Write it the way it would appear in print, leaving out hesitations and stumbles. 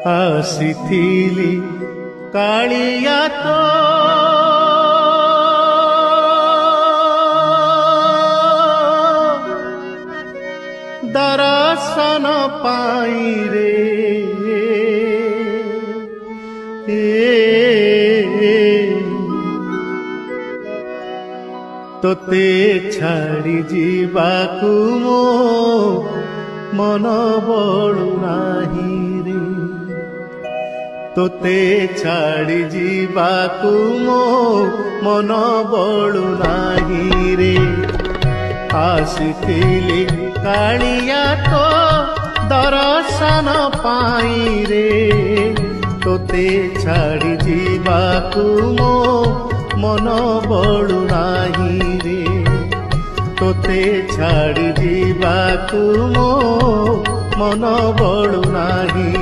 ଆସିଥିଲି କାଳିଆ ତୋ ଦର୍ଶନ ପାଇଁ ରେ ତୋତେ ଛାଡ଼ି ଯିବାକୁ ମୋ ମନ ବଳୁ ନାହିଁ ରେ ତୋତେ ଛାଡ଼ି ଯିବାକୁ ମୋ ମନ ବଳୁ ନାହିଁ ରେ ଆସିଥିଲି କାଳିଆ ତୋ ଦର୍ଶନ ପାଇଁ ରେ ତୋତେ ଛାଡ଼ି ଯିବାକୁ ମୋ ମନ ବଳୁ ନାହିଁ ରେ ତୋତେ ଛାଡ଼ି ଯିବାକୁ ମୋ ମନ ବଳୁ ନାହିଁ।